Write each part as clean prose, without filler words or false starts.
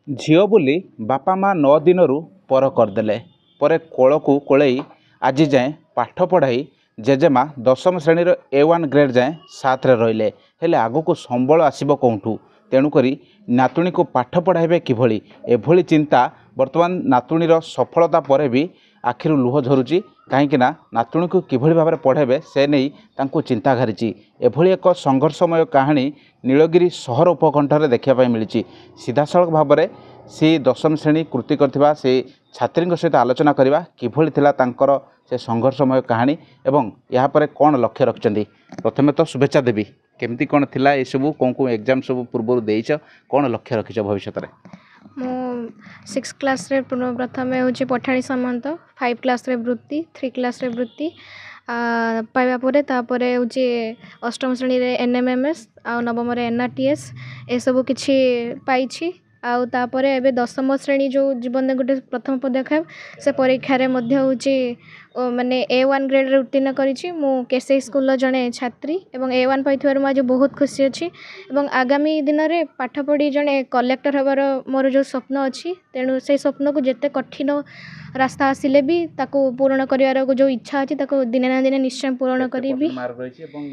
ଝିଅ ବୋଲି ବାପା ମା 9 ଦିନରୁ ପର କରିଦେଲେ। ପରେ କୋଳକୁ କୋଳେଇ ଆଜି ଯାଏଁ ପାଠ ପଢ଼ାଇ ଜେଜେମା 10ମ ଶ୍ରେଣୀର A1 ଗ୍ରେଡ୍ ଯାଏଁ ସାଥରେ ରହିଲେ। ହେଲେ ଆଗକୁ ସମ୍ବଳ ଆସିବ କେଉଁଠୁ? ତେଣୁକରି ନାତୁଣୀକୁ ପାଠ ପଢ଼ାଇବେ କିଭଳି, ଏଭଳି ଚିନ୍ତା ବର୍ତ୍ତମାନ ନାତୁଣୀର ସଫଳତା ପରେ ବି ଆଖିରୁ ଲୁହ ଝରୁଛି। କାହିଁକିନା ନାତୁଣୀକୁ କିଭଳି ଭାବରେ ପଢ଼ାଇବେ ସେ ନେଇ ତାଙ୍କୁ ଚିନ୍ତା ଘାରିଛି। ଏଭଳି ଏକ ସଂଘର୍ଷମୟ କାହାଣୀ ନୀଳଗିରି ସହର ଉପକଣ୍ଠରେ ଦେଖିବା ପାଇଁ ମିଳିଛି। ସିଧାସଳଖ ଭାବରେ ସେ 10ମ ଶ୍ରେଣୀ କୃତି କରିଥିବା ସେ ଛାତ୍ରୀଙ୍କ ସହିତ ଆଲୋଚନା କରିବା କିଭଳି ଥିଲା ତାଙ୍କର ସେ ସଂଘର୍ଷମୟ କାହାଣୀ ଏବଂ ଏହାପରେ କ'ଣ ଲକ୍ଷ୍ୟ ରଖିଛନ୍ତି। ପ୍ରଥମେ ତ ଶୁଭେଚ୍ଛା ଦେବି, କେମିତି କ'ଣ ଥିଲା ଏସବୁ, କେଉଁ କେଉଁ ଏକ୍ଜାମ୍ ସବୁ ପୂର୍ବରୁ ଦେଇଛ, କ'ଣ ଲକ୍ଷ୍ୟ ରଖିଛ ଭବିଷ୍ୟତରେ? ମୁଁ 6 କ୍ଲାସ୍ରେ ପ୍ରଥମେ ହେଉଛି ପଠାଣି ସାମନ୍ତ, 5 କ୍ଲାସ୍ରେ ବୃତ୍ତି, 3 କ୍ଲାସ୍ରେ ବୃତ୍ତି ପାଇବା ପରେ ତାପରେ ହେଉଛି 8ମ ଶ୍ରେଣୀରେ NMMS ଆଉ 9ମରେ NRTS ଏସବୁ କିଛି ପାଇଛି। ଆଉ ତାପରେ ଏବେ 10ମ ଶ୍ରେଣୀ ଯେଉଁ ଜୀବନରେ ଗୋଟେ ପ୍ରଥମ ପଦକ୍ଷେପ, ସେ ପରୀକ୍ଷାରେ ମଧ୍ୟ ହେଉଛି ମାନେ A1 ଗ୍ରେଡ଼୍ରେ ଉତ୍ତୀର୍ଣ୍ଣ କରିଛି। ମୁଁ କେଶେଇ ସ୍କୁଲର ଜଣେ ଛାତ୍ରୀ ଏବଂ A1 ପାଇଥିବାରୁ ମୁଁ ଆଜି ବହୁତ ଖୁସି ଅଛି ଏବଂ ଆଗାମୀ ଦିନରେ ପାଠ ପଢ଼ି ଜଣେ କଲେକ୍ଟର ହେବାର ମୋର ଯେଉଁ ସ୍ୱପ୍ନ ଅଛି, ତେଣୁ ସେଇ ସ୍ୱପ୍ନକୁ ଯେତେ କଠିନ ରାସ୍ତା ଆସିଲେ ବି ତାକୁ ପୂରଣ କରିବାର ଯେଉଁ ଇଚ୍ଛା ଅଛି ତାକୁ ଦିନେ ନା ଦିନେ ନିଶ୍ଚୟ ପୂରଣ କରିବି। ମାର୍କ ରହିଛି ଏବଂ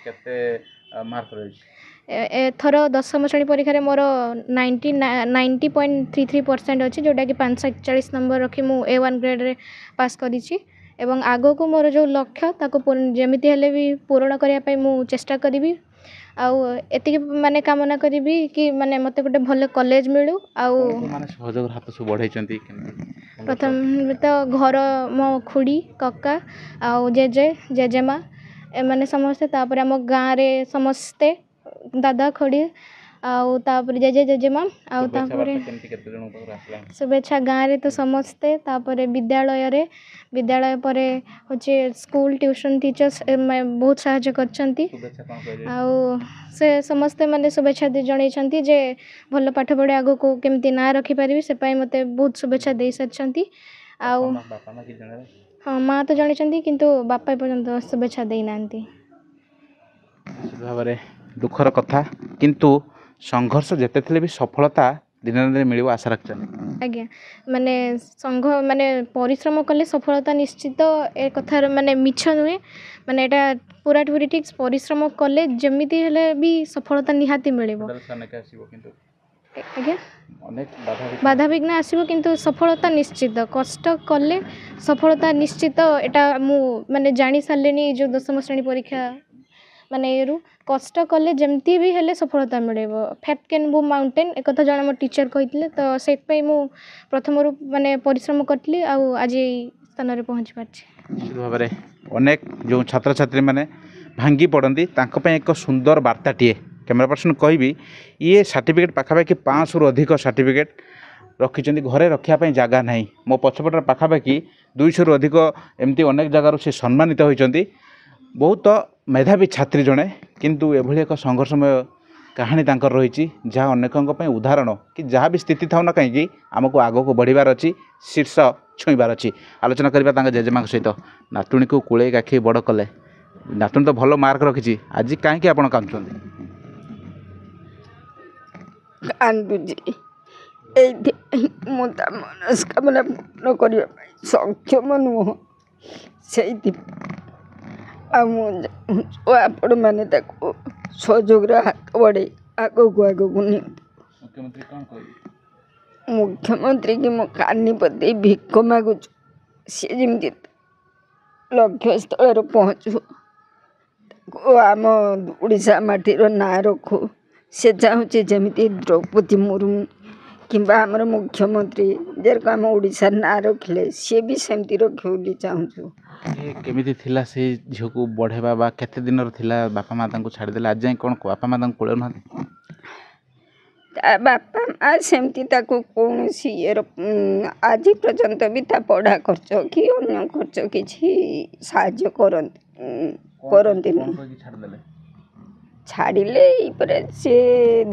କେତେ ମାର୍କ ରହିଛି? ଏଥର 10ମ ଶ୍ରେଣୀ ପରୀକ୍ଷାରେ ମୋର 90.33% ଅଛି, ଯେଉଁଟାକି 541 ନମ୍ବର ରଖି ମୁଁ A1 ଗ୍ରେଡ଼୍ରେ ପାସ୍ କରିଛି ଏବଂ ଆଗକୁ ମୋର ଯେଉଁ ଲକ୍ଷ୍ୟ ତାକୁ ଯେମିତି ହେଲେ ବି ପୂରଣ କରିବା ପାଇଁ ମୁଁ ଚେଷ୍ଟା କରିବି। ଆଉ ଏତିକି ମାନେ କାମନା କରିବି କି ମାନେ ମୋତେ ଗୋଟେ ଭଲ କଲେଜ ମିଳୁ। ଆଉ ମାନେ ସହଯୋଗର ହାତ ସବୁ ବଢ଼େଇଛନ୍ତି ପ୍ରଥମେ ତ ଘର ମୋ ଖୁଡ଼ି କକା ଆଉ ଜେଜେମା ଏମାନେ ସମସ୍ତେ, ତାପରେ ଆମ ଗାଁରେ ସମସ୍ତେ ଦାଦା ଖୁଡ଼ି ଆଉ ତାପରେ ଜେଜେମା ଆଉ ତାପରେ ଶୁଭେଚ୍ଛା ଗାଁରେ ତ ସମସ୍ତେ, ତାପରେ ବିଦ୍ୟାଳୟ ପରେ ହେଉଛି ସ୍କୁଲ ଟ୍ୟୁସନ୍ ଟିଚର୍ସ ବହୁତ ସାହାଯ୍ୟ କରିଛନ୍ତି। ଆଉ ସେ ସମସ୍ତେ ମାନେ ଶୁଭେଚ୍ଛା ଜଣାଇଛନ୍ତି ଯେ ଭଲ ପାଠ ପଢ଼ି ଆଗକୁ କେମିତି ନାଁ ରଖିପାରିବି, ସେ ପାଇଁ ମୋତେ ବହୁତ ଶୁଭେଚ୍ଛା ଦେଇସାରିଛନ୍ତି। ଆଉ ହଁ, ମା ତ ଜଣାଇଛନ୍ତି କିନ୍ତୁ ବାପା ଏପର୍ଯ୍ୟନ୍ତ ଶୁଭେଚ୍ଛା ଦେଇନାହାନ୍ତି। ନିଶ୍ଚିତ ଭାବରେ ଦୁଃଖର କଥା, କିନ୍ତୁ ସଂଘର୍ଷ ଯେତେ ଥିଲେ ବି ସଫଳତା ଦିନେ ନା ଦିନେ ମିଳିବ ଆଶା ରଖିଛନ୍ତି। ଆଜ୍ଞା, ମାନେ ପରିଶ୍ରମ କଲେ ସଫଳତା ନିଶ୍ଚିତ, ଏ କଥାର ମାନେ ମିଛ ନୁହେଁ, ମାନେ ଏଇଟା ପୁରାପୁରି ଠିକ୍। ପରିଶ୍ରମ କଲେ ଯେମିତି ହେଲେ ବି ସଫଳତା ନିହାତି ମିଳିବ। ଆଜ୍ଞା, ବାଧାବିଘ୍ନ ଆସିବ କିନ୍ତୁ ସଫଳତା ନିଶ୍ଚିତ। କଷ୍ଟ କଲେ ସଫଳତା ନିଶ୍ଚିତ, ଏଇଟା ମୁଁ ମାନେ ଜାଣି ସାରିଲିଣି ଯେଉଁ 10ମ ଶ୍ରେଣୀ ପରୀକ୍ଷା ମାନେ ଏରୁ କଷ୍ଟ କଲେ ଯେମିତି ବି ହେଲେ ସଫଳତା ମିଳିବ। ଫେଥ୍ କ୍ୟାନ୍ ମୁଭ୍ ମାଉଣ୍ଟେନ୍, ଏକଥା ଜଣେ ମୋ ଟିଚର୍ କହିଥିଲେ, ତ ସେଇଥିପାଇଁ ମୁଁ ପ୍ରଥମରୁ ମାନେ ପରିଶ୍ରମ କରିଥିଲି ଆଉ ଆଜି ଏଇ ସ୍ଥାନରେ ପହଞ୍ଚି ପାରିଛି। ନିଶ୍ଚିତ ଭାବରେ ଅନେକ ଯେଉଁ ଛାତ୍ରଛାତ୍ରୀମାନେ ଭାଙ୍ଗି ପଡ଼ନ୍ତି ତାଙ୍କ ପାଇଁ ଏକ ସୁନ୍ଦର ବାର୍ତ୍ତାଟିଏ କ୍ୟାମେରା ପର୍ସନ୍ କହିବି। ଇଏ ସାର୍ଟିଫିକେଟ୍ ପାଖାପାଖି 500ରୁ ଅଧିକ ସାର୍ଟିଫିକେଟ୍ ରଖିଛନ୍ତି, ଘରେ ରଖିବା ପାଇଁ ଜାଗା ନାହିଁ। ମୋ ପଛପଟରେ ପାଖାପାଖି 200ରୁ ଅଧିକ ଏମିତି ଅନେକ ଜାଗାରୁ ସେ ସମ୍ମାନିତ ହୋଇଛନ୍ତି। ବହୁତ ମେଧାବୀ ଛାତ୍ରୀ ଜଣେ, କିନ୍ତୁ ଏଭଳି ଏକ ସଂଘର୍ଷମୟ କାହାଣୀ ତାଙ୍କର ରହିଛି ଯାହା ଅନେକଙ୍କ ପାଇଁ ଉଦାହରଣ କି ଯାହା ବି ସ୍ଥିତି ଥାଉ ନା କାହିଁକି ଆମକୁ ଆଗକୁ ବଢ଼ିବାର ଅଛି, ଶୀର୍ଷ ଛୁଇଁବାର ଅଛି। ଆଲୋଚନା କରିବା ତାଙ୍କ ଜେଜେମାଙ୍କ ସହିତ। ନାତୁଣୀକୁ କୋଳେଇ କାଖେଇ ବଡ଼ କଲେ, ନାତୁଣୀ ତ ଭଲ ମାର୍କ ରଖିଛି, ଆଜି କାହିଁକି ଆପଣ କାନ୍ଦୁଛନ୍ତି? କାନ୍ଦୁଛି ଏଇଥିପାଇଁ ମୁଁ ତା ମନସ୍କାମନା ପୂର୍ଣ୍ଣ କରିବା ପାଇଁ ସକ୍ଷମ ନୁହଁ, ସେଇଥିପାଇଁ। ଆଉ ମୁଁ ଚାହୁଁଛୁ ଆପଣମାନେ ତାକୁ ସହଯୋଗର ହାତ ବଢ଼େଇ ଆଗକୁ ନିଅନ୍ତୁ। ମୁଖ୍ୟମନ୍ତ୍ରୀ କି ମୁଁ କାନି ପତେଇ ଭିକ ମାଗୁଛୁ, ସିଏ ଯେମିତି ଲକ୍ଷ୍ୟସ୍ଥଳରେ ପହଞ୍ଚୁ, ତାକୁ ଆମ ଓଡ଼ିଶା ମାଟିର ନାଁ ରଖୁ। ସେ ଚାହୁଁଛି ଯେମିତି ଦ୍ରୌପଦୀ ମୁର୍ମୁ କିମ୍ବା ଆମର ମୁଖ୍ୟମନ୍ତ୍ରୀ ଯେରକ ଆମ ଓଡ଼ିଶାର ନାଁ ରଖିଲେ, ସିଏ ବି ସେମିତି ରଖିବ ବୋଲି ଚାହୁଁଛୁ। କେମିତି ଥିଲା ସେଇ ଝିଅକୁ ବଢ଼େଇବା ବା କେତେ ଦିନର ଥିଲା ବାପା ମା ତାଙ୍କୁ ଛାଡ଼ିଦେଲେ, ଆଜି ଯାଏଁ କ'ଣ ବାପା ମା ତାଙ୍କୁ କୋଳଉନାହାନ୍ତି? ତା ବାପା ମା ସେମିତି ତାକୁ କୌଣସି ଆଜି ପର୍ଯ୍ୟନ୍ତ ବି ତା ପଢ଼ା ଖର୍ଚ୍ଚ କି ଅନ୍ୟ ଖର୍ଚ୍ଚ କିଛି ସାହାଯ୍ୟ କରନ୍ତିନି। ଛାଡ଼ିଲେ ଏଇପରେ ସେ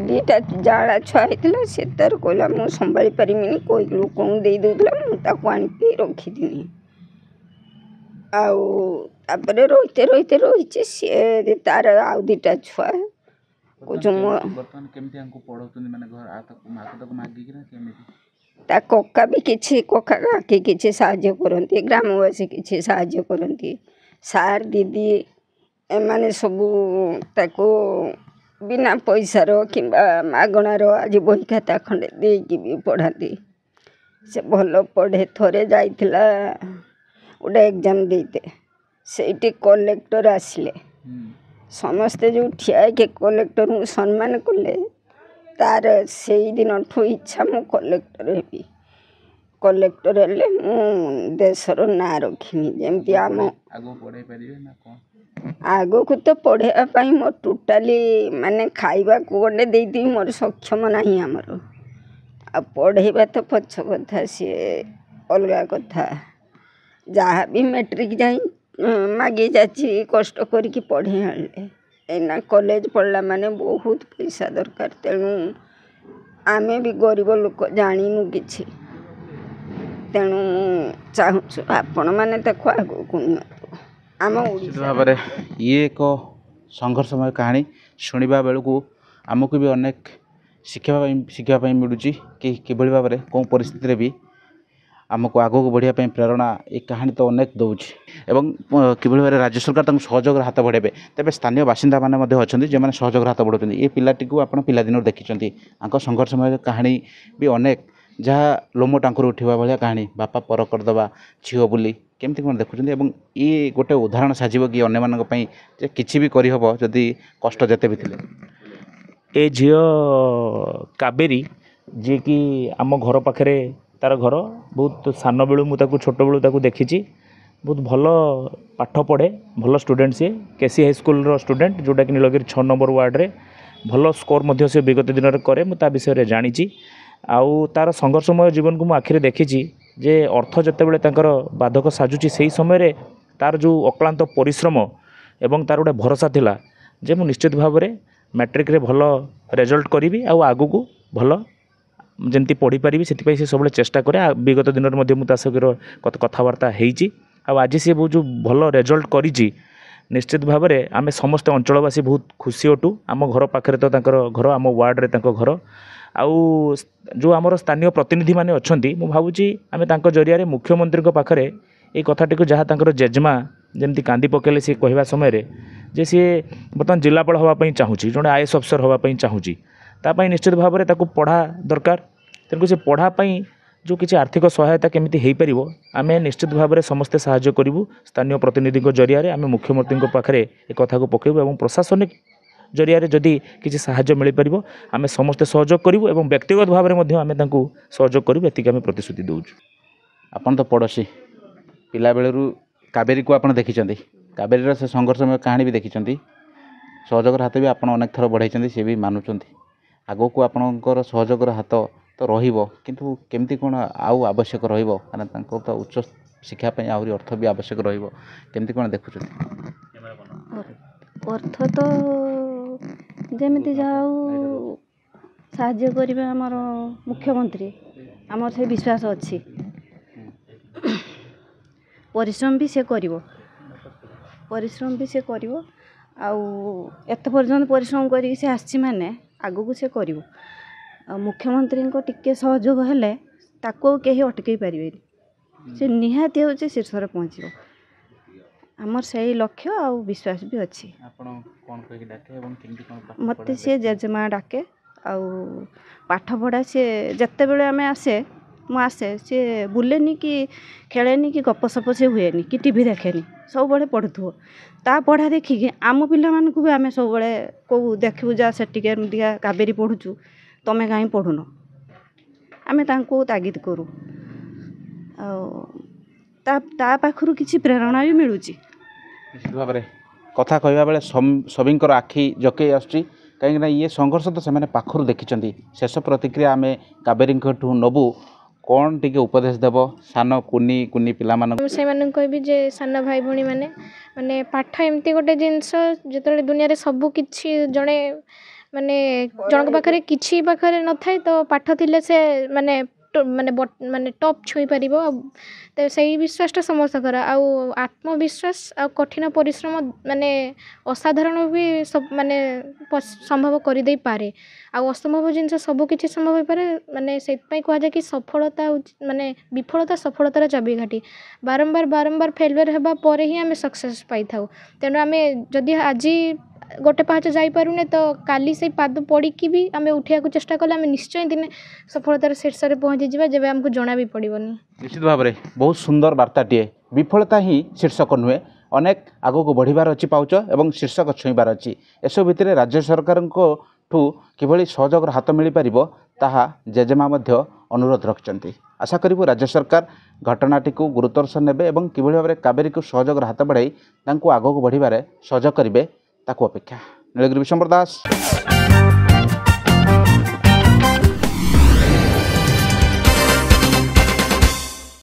ଦୁଇଟା ଜାଳା ଛୁଆ ହେଇଥିଲା, ସେ ତାର କହିଲା ମୁଁ ସମ୍ଭାଳି ପାରିବିନି, କହି ଲୋକଙ୍କୁ ଦେଇ ଦେଉଥିଲା, ମୁଁ ତାକୁ ଆଣିକି ରଖିଥିଲି। ଆଉ ତାପରେ ରହିଛି ସିଏ ତାର ଆଉ ଦୁଇଟା ଛୁଆ କହୁଛୁ ମୋ ବର୍ତ୍ତମାନ କେମିତି ଆଙ୍କୁ ପଢ଼ଉଛନ୍ତି ମାନେ ଘର ହାତକୁ ମାଗିକି ନା କେମିତି? ତା କକା ବି କିଛି କକା କାକି କିଛି ସାହାଯ୍ୟ କରନ୍ତି, ଗ୍ରାମବାସୀ କିଛି ସାହାଯ୍ୟ କରନ୍ତି, ସାର୍ ଦିଦି ଏମାନେ ସବୁ ତାକୁ ବିନା ପଇସାର କିମ୍ବା ମାଗଣାର ଆଜି ବହି ଖାତା ଖଣ୍ଡେ ଦେଇକି ବି ପଢ଼ାନ୍ତି। ସେ ଭଲ ପଢ଼େ। ଥରେ ଯାଇଥିଲା ଗୋଟେ ଏକ୍ଜାମ୍ ଦେଇତେ, ସେଇଠି କଲେକ୍ଟର ଆସିଲେ, ସମସ୍ତେ ଯେଉଁ ଠିଆ ହେଇକି କଲେକ୍ଟରଙ୍କୁ ସମ୍ମାନ କଲେ, ତାର ସେଇଦିନଠୁ ଇଚ୍ଛା ମୁଁ କଲେକ୍ଟର ହେବି। କଲେକ୍ଟର ହେଲେ ମୁଁ ଦେଶର ନାଁ ରଖିବି। ଯେମିତି ଆମ ଆଗକୁ ପଢ଼େଇ ପାରିବେ ନା କ'ଣ? ଆଗକୁ ତ ପଢ଼େଇବା ପାଇଁ ମୋର ଟୋଟାଲି ମାନେ ଖାଇବାକୁ ଗଣ୍ଡେ ଦେଇଦେବି ମୋର ସକ୍ଷମ ନାହିଁ ଆମର। ଆଉ ପଢ଼େଇବା ତ ପଛ କଥା, ସିଏ ଅଲଗା କଥା। ଯାହା ବି ମେଟ୍ରିକ୍ ଯାଇ ମାଗି ଯାଉଛି କଷ୍ଟ କରିକି ପଢ଼େଇ ଆଣିଲେ। ଏଇନା କଲେଜ ପଢ଼ିଲା ମାନେ ବହୁତ ପଇସା ଦରକାର। ତେଣୁ ଆମେ ବି ଗରିବ ଲୋକ ଜାଣିନୁ କିଛି। ତେଣୁ ମୁଁ ଚାହୁଁଛୁ ଆପଣମାନେ ତାକୁ ଆଗକୁ ନିଅନ୍ତୁ। ଆମ ନିଶ୍ଚିତ ଭାବରେ ଇଏ ଏକ ସଂଘର୍ଷମୟ କାହାଣୀ। ଶୁଣିବା ବେଳକୁ ଆମକୁ ବି ଅନେକ ଶିଖିବା ପାଇଁ ମିଳୁଛି କି କିଭଳି ଭାବରେ କେଉଁ ପରିସ୍ଥିତିରେ ବି ଆମକୁ ଆଗକୁ ବଢ଼ିବା ପାଇଁ ପ୍ରେରଣା ଏ କାହାଣୀ ତ ଅନେକ ଦେଉଛି ଏବଂ କିଭଳି ଭାବରେ ରାଜ୍ୟ ସରକାର ତାଙ୍କୁ ସହଯୋଗର ହାତ ବଢ଼ାଇବେ। ତେବେ ସ୍ଥାନୀୟ ବାସିନ୍ଦାମାନେ ମଧ୍ୟ ଅଛନ୍ତି ଯେଉଁମାନେ ସହଯୋଗର ହାତ ବଢ଼ାଉଛନ୍ତି। ଏ ପିଲାଟିକୁ ଆପଣ ପିଲାଦିନରୁ ଦେଖିଛନ୍ତି, ତାଙ୍କ ସଂଘର୍ଷମୟ କାହାଣୀ ବି ଅନେକ, ଯାହା ଲୋମ ଟାଙ୍କୁରି ଉଠିବା ଭଳିଆ କାହାଣୀ। ବାପା ପର କରିଦେବା, ଝିଅ ବୋଲି କେମିତି କ'ଣ ଦେଖୁଛନ୍ତି ଏବଂ ଇଏ ଗୋଟେ ଉଦାହରଣ ସାଜିବ କି ଅନ୍ୟମାନଙ୍କ ପାଇଁ ଯେ କିଛି ବି କରିହେବ ଯଦି କଷ୍ଟ ଯେତେ ବି ଥିଲେ। ଏ ଝିଅ କାବେରୀ, ଯିଏକି ଆମ ଘର ପାଖରେ ତା'ର ଘର। ବହୁତ ସାନ ବେଳୁ ମୁଁ ତାକୁ ଛୋଟବେଳୁ ତାକୁ ଦେଖିଛି। ବହୁତ ଭଲ ପାଠ ପଢ଼େ, ଭଲ ଷ୍ଟୁଡ଼େଣ୍ଟ ସିଏ। କେସି ହାଇସ୍କୁଲର ଷ୍ଟୁଡ଼େଣ୍ଟ, ଯେଉଁଟାକି ନୀଳଗିରି 6 ନମ୍ବର ୱାର୍ଡ଼ରେ ଭଲ ସ୍କୋର ମଧ୍ୟ ସେ ବିଗତ ଦିନରେ କରେ। ମୁଁ ତା ବିଷୟରେ ଜାଣିଛି। ଆଉ ତା'ର ସଂଘର୍ଷମୟ ଜୀବନକୁ ମୁଁ ଆଖିରେ ଦେଖିଛି ଯେ ଅର୍ଥ ଯେତେବେଳେ ତାଙ୍କର ବାଧକ ସାଜୁଛି, ସେହି ସମୟରେ ତା'ର ଯେଉଁ ଅକ୍ଳାନ୍ତ ପରିଶ୍ରମ ଏବଂ ତା'ର ଗୋଟେ ଭରସା ଥିଲା ଯେ ମୁଁ ନିଶ୍ଚିତ ଭାବରେ ମ୍ୟାଟ୍ରିକ୍ରେ ଭଲ ରେଜଲ୍ଟ କରିବି ଆଉ ଆଗକୁ ଭଲ ଯେମିତି ପଢ଼ିପାରିବି, ସେଥିପାଇଁ ସେ ସବୁବେଳେ ଚେଷ୍ଟା କରେ। ବିଗତ ଦିନରେ ମଧ୍ୟ ମୁଁ ତା ସହିତ କଥାବାର୍ତ୍ତା ହେଇଛି। ଆଉ ଆଜି ସେ ବହୁତ ଯେଉଁ ଭଲ ରେଜଲ୍ଟ କରିଛି, ନିଶ୍ଚିତ ଭାବରେ ଆମେ ସମସ୍ତେ ଅଞ୍ଚଳବାସୀ ବହୁତ ଖୁସି ଅଟୁ। ଆମ ଘର ପାଖରେ ତ ତାଙ୍କର ଘର, ଆମ ୱାର୍ଡ଼ରେ ତାଙ୍କ ଘର। ଆଉ ଯେଉଁ ଆମର ସ୍ଥାନୀୟ ପ୍ରତିନିଧିମାନେ ଅଛନ୍ତି, ମୁଁ ଭାବୁଛି ଆମେ ତାଙ୍କ ଜରିଆରେ ମୁଖ୍ୟମନ୍ତ୍ରୀଙ୍କ ପାଖରେ ଏଇ କଥାଟିକୁ, ଯାହା ତାଙ୍କର ଜେଜେମା ଯେମିତି କାନ୍ଦି ପକାଇଲେ ସିଏ କହିବା ସମୟରେ ଯେ ସିଏ ବର୍ତ୍ତମାନ ଜିଲ୍ଲାପାଳ ହେବା ପାଇଁ ଚାହୁଁଛି, ଜଣେ IAS ଅଫିସର ହେବା ପାଇଁ ଚାହୁଁଛି, ତା ପାଇଁ ନିଶ୍ଚିତ ଭାବରେ ତାକୁ ପଢ଼ା ଦରକାର। ତେଣୁ ସେ ପଢ଼ା ପାଇଁ ଯେଉଁ କିଛି ଆର୍ଥିକ ସହାୟତା କେମିତି ହୋଇପାରିବ, ଆମେ ନିଶ୍ଚିତ ଭାବରେ ସମସ୍ତେ ସାହାଯ୍ୟ କରିବୁ। ସ୍ଥାନୀୟ ପ୍ରତିନିଧିଙ୍କ ଜରିଆରେ ଆମେ ମୁଖ୍ୟମନ୍ତ୍ରୀଙ୍କ ପାଖରେ ଏ କଥାକୁ ପକାଇବୁ ଏବଂ ପ୍ରଶାସନିକ ଜରିଆରେ ଯଦି କିଛି ସାହାଯ୍ୟ ମିଳିପାରିବ ଆମେ ସମସ୍ତେ ସହଯୋଗ କରିବୁ ଏବଂ ବ୍ୟକ୍ତିଗତ ଭାବରେ ମଧ୍ୟ ଆମେ ତାଙ୍କୁ ସହଯୋଗ କରିବୁ। ଏତିକି ଆମେ ପ୍ରତିଶ୍ରୁତି ଦେଉଛୁ। ଆପଣ ତ ପଡ଼ୋଶୀ, ପିଲାବେଳରୁ କାବେରୀକୁ ଆପଣ ଦେଖିଛନ୍ତି, କାବେରୀର ସେ ସଂଘର୍ଷମୟ କାହାଣୀ ବି ଦେଖିଛନ୍ତି। ସହଯୋଗର ହାତ ବି ଆପଣ ଅନେକ ଥର ବଢ଼ାଇଛନ୍ତି, ସେ ବି ମାନୁଛନ୍ତି। ଆଗକୁ ଆପଣଙ୍କର ସହଯୋଗର ହାତ ତ ରହିବ, କିନ୍ତୁ କେମିତି କ'ଣ ଆଉ ଆବଶ୍ୟକ ରହିବ, କାରଣ ତାଙ୍କ ତ ଉଚ୍ଚ ଶିକ୍ଷା ପାଇଁ ଆହୁରି ଅର୍ଥ ବି ଆବଶ୍ୟକ ରହିବ, କେମିତି କ'ଣ ଦେଖୁଛନ୍ତି? ଅର୍ଥ ତ ଯେମିତି ଯାହା ହଉ ସାହାଯ୍ୟ କରିବେ ଆମର ମୁଖ୍ୟମନ୍ତ୍ରୀ, ଆମର ସେ ବିଶ୍ୱାସ ଅଛି। ପରିଶ୍ରମ ବି ସେ କରିବ, ଆଉ ଏତେ ପର୍ଯ୍ୟନ୍ତ ପରିଶ୍ରମ କରିକି ସେ ଆସିଛି ମାନେ ଆଗକୁ ସେ କରିବ। ଆଉ ମୁଖ୍ୟମନ୍ତ୍ରୀଙ୍କ ଟିକେ ସହଯୋଗ ହେଲେ ତାକୁ ଆଉ କେହି ଅଟକେଇ ପାରିବେନି। ସେ ନିହାତି ହେଉଛି ଶୀର୍ଷରେ ପହଞ୍ଚିବ। ଆମର ସେଇ ଲକ୍ଷ୍ୟ ଆଉ ବିଶ୍ୱାସ ବି ଅଛି। ଆପଣ କ'ଣ କହିକି ଡାକେ ଏବଂ କେମିତି କ'ଣ? ମୋତେ ସିଏ ଜେଜେମା ଡାକେ। ଆଉ ପାଠପଢ଼ା ସିଏ ଯେତେବେଳେ ଆମେ ମୁଁ ଆସେ, ସିଏ ବୁଲେନି କି ଖେଳେନି କି ଗପସପ ସେ ହୁଏନି କି ଟିଭି ଦେଖେନି, ସବୁବେଳେ ପଢ଼ୁଥିବ। ତା ପଢ଼ା ଦେଖିକି ଆମ ପିଲାମାନଙ୍କୁ ବି ଆମେ ସବୁବେଳେ କହୁ, ଦେଖିବୁ ଯା ସେଠିକା ଏମିତିକା କାବେରୀ ପଢ଼ୁଛୁ, ତମେ କାହିଁ ପଢ଼ୁନ? ଆମେ ତାଙ୍କୁ ତାଗିଦ କରୁ। ଆଉ ତା ପାଖରୁ କିଛି ପ୍ରେରଣା ବି ମିଳୁଛି। ନିଶ୍ଚିତ ଭାବରେ କଥା କହିବା ବେଳେ ସଭିଙ୍କର ଆଖି ଜକେଇ ଆସୁଛି, କାହିଁକିନା ଇଏ ସଂଘର୍ଷ ତ ସେମାନେ ପାଖରୁ ଦେଖିଛନ୍ତି। ଶେଷ ପ୍ରତିକ୍ରିୟା ଆମେ କାବେରୀଙ୍କଠୁ ନେବୁ। କ'ଣ ଟିକେ ଉପଦେଶ ଦେବ ସାନ କୁନି ପିଲାମାନଙ୍କୁ? ସେମାନଙ୍କୁ କହିବି ଯେ ସାନ ଭାଇ ଭଉଣୀମାନେ, ମାନେ ପାଠ ଏମିତି ଗୋଟେ ଜିନିଷ, ଯେତେବେଳେ ଦୁନିଆରେ ସବୁ କିଛି ଜଣଙ୍କ ପାଖରେ କିଛି ନଥାଏ, ତ ପାଠ ଥିଲେ ସେ ମାନେ ମାନେ ଟପ୍ ଛୁଇଁପାରିବ। ତ ସେଇ ବିଶ୍ୱାସଟା ସମସ୍ତଙ୍କର। ଆଉ ଆତ୍ମବିଶ୍ୱାସ ଆଉ କଠିନ ପରିଶ୍ରମ ମାନେ ଅସାଧାରଣ ବି ମାନେ ସମ୍ଭବ କରିଦେଇପାରେ। ଆଉ ଅସମ୍ଭବ ଜିନିଷ ସବୁକିଛି ସମ୍ଭବ ହୋଇପାରେ। ମାନେ ସେଥିପାଇଁ କୁହାଯାଏ କି ସଫଳତା ହେଉଛି ମାନେ ବିଫଳତା ସଫଳତାର ଚାବିକାଠି। ବାରମ୍ବାର ଫେଲୁଅର୍ ହେବା ପରେ ହିଁ ଆମେ ସକ୍ସେସ୍ ପାଇଥାଉ। ତେଣୁ ଆମେ ଯଦି ଆଜି ଗୋଟେ ପାହାଚ ଯାଇପାରୁନେ ତ କାଲି ସେଇ ପାଦ ପଡ଼ିକି ବି ଆମେ ଉଠିବାକୁ ଚେଷ୍ଟା କଲେ ଆମେ ନିଶ୍ଚୟ ଦିନେ ସଫଳତାର ଶୀର୍ଷରେ ପହଞ୍ଚିଯିବା, ଯେବେ ଆମକୁ ଜଣା ବି ପଡ଼ିବନି। ନିଶ୍ଚିତ ଭାବରେ ବହୁତ ସୁନ୍ଦର ବାର୍ତ୍ତାଟିଏ। ବିଫଳତା ହିଁ ଶୀର୍ଷକ ନୁହେଁ, ଅନେକ ଆଗକୁ ବଢ଼ିବାର ଅଛି ପାଉଛ ଏବଂ ଶୀର୍ଷକ ଛୁଇଁବାର ଅଛି। ଏସବୁ ଭିତରେ ରାଜ୍ୟ ସରକାରଙ୍କଠୁ କିଭଳି ସହଯୋଗର ହାତ ମିଳିପାରିବ ତାହା ଜେଜେମା ମଧ୍ୟ ଅନୁରୋଧ ରଖିଛନ୍ତି। ଆଶା କରିବୁ ରାଜ୍ୟ ସରକାର ଘଟଣାଟିକୁ ଗୁରୁତ୍ୱର ସହ ନେବେ ଏବଂ କିଭଳି ଭାବରେ କାବେରୀକୁ ସହଯୋଗର ହାତ ବଢ଼ାଇ ତାଙ୍କୁ ଆଗକୁ ବଢ଼ିବାରେ ସହଯୋଗ କରିବେ ତାକୁ ଅପେକ୍ଷା। ନୀଳଗିରି ବିଶ୍ୱମ୍ବର ଦାସ।